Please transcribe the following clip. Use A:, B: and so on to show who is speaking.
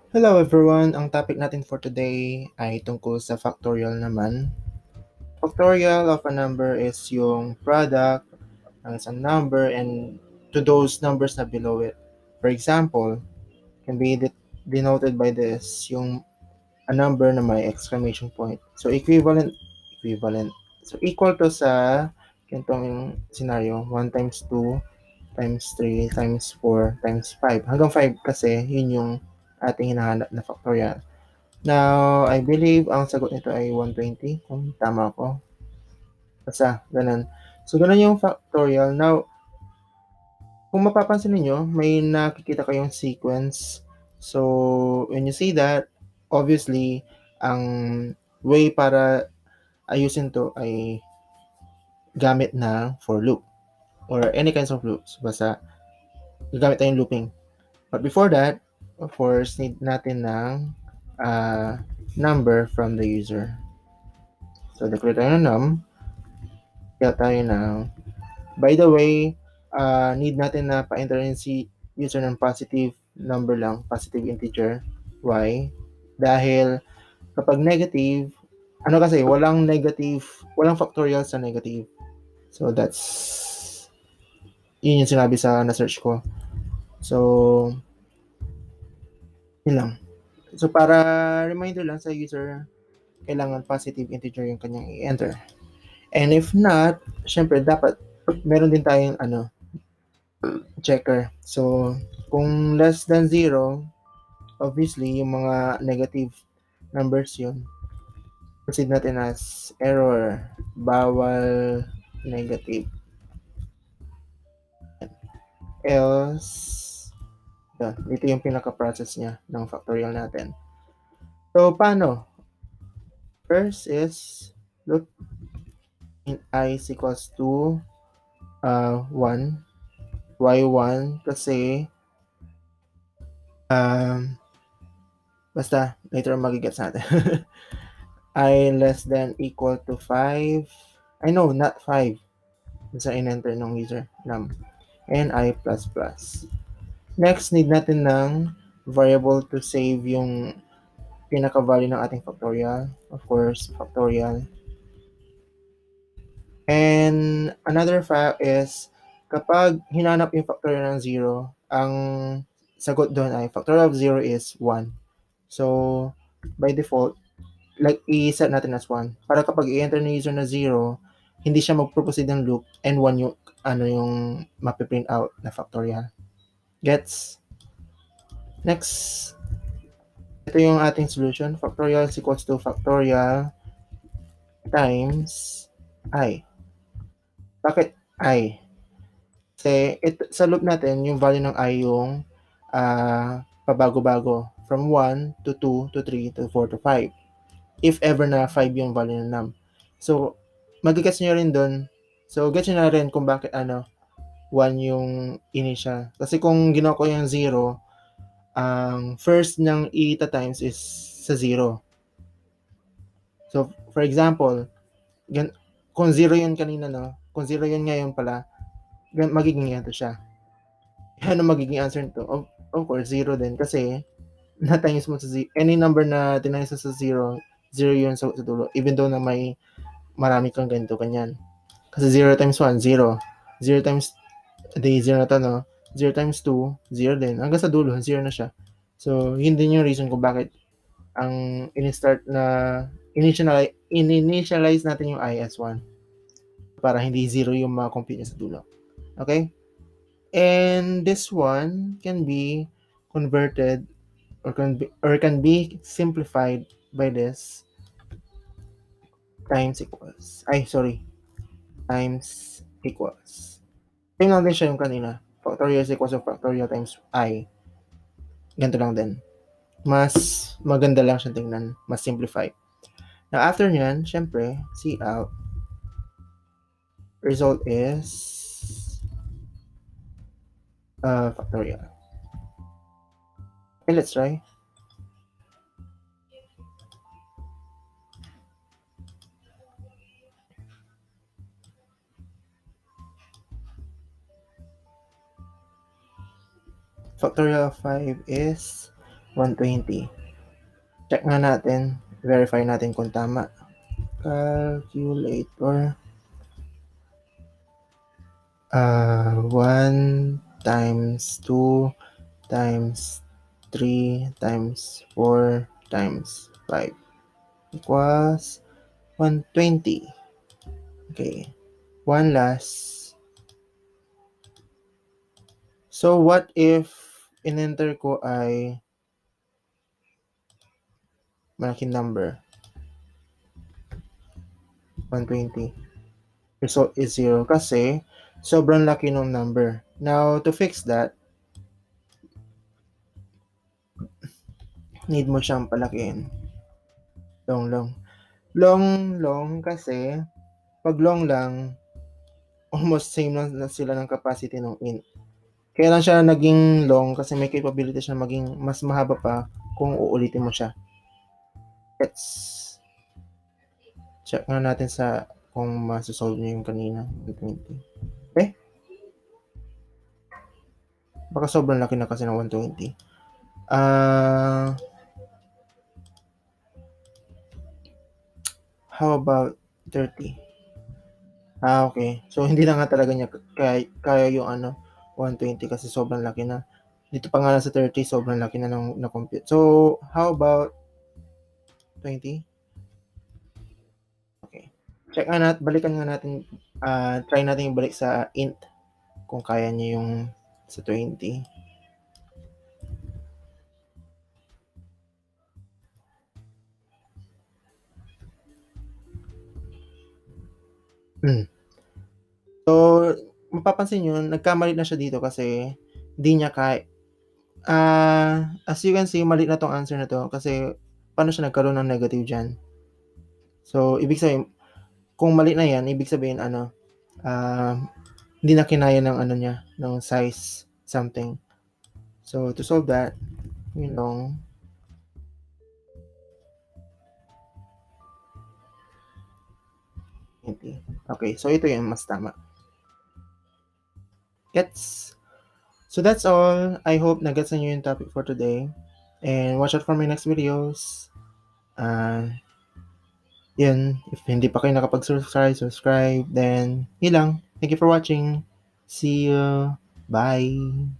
A: Hello everyone! Ang topic natin for today ay tungkol sa factorial naman. Factorial of a number is yung product ng isang number and to those numbers na below it. For example, can be denoted by this, yung a number na may exclamation point. So equivalent. So equal to sa ganitong scenario, 1 times 2 times 3 times 4 times 5. Hanggang 5 kasi yun yung ating hinahanap na factorial. Now, I believe ang sagot nito ay 120, kung tama ako. Basta, ganun. So, ganun yung factorial. Now, kung mapapansin niyo, may nakikita kayong sequence. So, when you see that, obviously, ang way para ayusin to ay gamit ng for loop or any kinds of loops. Basta, gagamit tayong looping. But before that, of course, need natin ng number from the user. So, declare tayo ng num. Kaya tayo ng, by the way, need natin na pa-enter si user ng positive number lang, positive integer. Why? Dahil kapag negative, kasi, walang factorial sa negative. So, yun yung sinabi sa na-search ko. So, yun lang. So, para reminder lang sa user, kailangan positive integer yung kanyang i-enter. And if not, syempre, dapat meron din tayong checker. So, kung less than 0, obviously, yung mga negative numbers yun. Proceed natin as error. Bawal negative. Else, dito yung pinaka-process niya ng factorial natin. So, paano? First is, look, in I is equals to 1. Y1 kasi basta, later magigets natin. I less than equal to 5. I know, not 5. Sa in-enter ng user, num. And I++. Next, need natin ng variable to save yung pinaka-value ng ating factorial. Of course, factorial. And another fact is, kapag hinanap yung factorial ng 0, ang sagot doon ay factorial of 0 is 1. So, by default, like i-set natin as 1. Para kapag i-enter ng user na 0, hindi siya mag-proceed ng loop and 1 yung mapiprint out na factorial. Gets? Next, ito yung ating solution. Factorial is equals to factorial times I. Bakit I? Kasi sa loop natin, yung value ng I yung pabago-bago. From 1 to 2 to 3 to 4 to 5. If ever na 5 yung value ng num. So, magigets nyo rin dun. So, gets nyo na rin kung bakit 1 yung initial. Kasi kung ginawa ko yung 0, ang first ng eta times is sa 0. So, for example, kung 0 yun kanina, no? Kung 0 yun ngayon pala, magiging ganito siya. Ano magiging answer nito? Of course, 0 din. Kasi, na-times mo sa 0. Any number na tinimes sa 0, 0 yun sa dulo. Even though na may marami kang ganito, kanyan. Kasi 0 times 1, 0. 0 times, 0 na to, no? 0 times 2, 0 din. Hanggang sa dulo, 0 na siya. So, yun din yung reason kung bakit ang initialize natin yung I as 1. Para hindi 0 yung ma-compute niya sa dulo. Okay? And this one can be converted or can be simplified by this times equals. Times equals. Same lang din siya yung kanina. Factorial is equals to factorial times I. Ganito lang din. Mas maganda lang siya tingnan. Mas simplified. Now, after nyan, syempre, see out. Result is factorial. Okay, let's try. Factorial of 5 is 120. Check nga natin, verify natin kung tama. Calculator. 1 times 2 times 3 times 4 times 5 equals 120. Okay. One last. So, what if in-enter ko ay malaking number? 120. Result is 0 kasi sobrang laki ng number. Now, to fix that, need mo siyang palakihin. Long. Long kasi pag long lang, almost same na sila ng capacity ng int. Kaya lang siya naging long kasi may capability siya maging mas mahaba pa kung uulitin mo siya. Let's check nga natin sa kung masasolve niya yung kanina. 120. Eh? Baka sobrang laki na kasi ng 120. How about 30? Okay. So, hindi na nga talaga niya kaya yung 120 kasi sobrang laki na. Dito pa nga sa 30, sobrang laki na ng na-compute. So, how about 20? Okay. Check nga natin, balikan nga natin, try natin yung balik sa int kung kaya niya yung sa 20. So, mapapansin nyo, nagkamali na siya dito kasi hindi niya kaya. As you can see, mali na tong answer na to kasi paano siya nagkaroon ng negative dyan? So, ibig sabihin, kung mali na yan, ibig sabihin, hindi na kinaya ng niya, ng size something. So, to solve that, yun long. Okay, so ito yung mas tama. Gets? So that's all. I hope na-gets nyo yung topic for today. And watch out for my next videos. Yun, if hindi pa kayo subscribe. Then, yun lang. Thank you for watching. See you. Bye.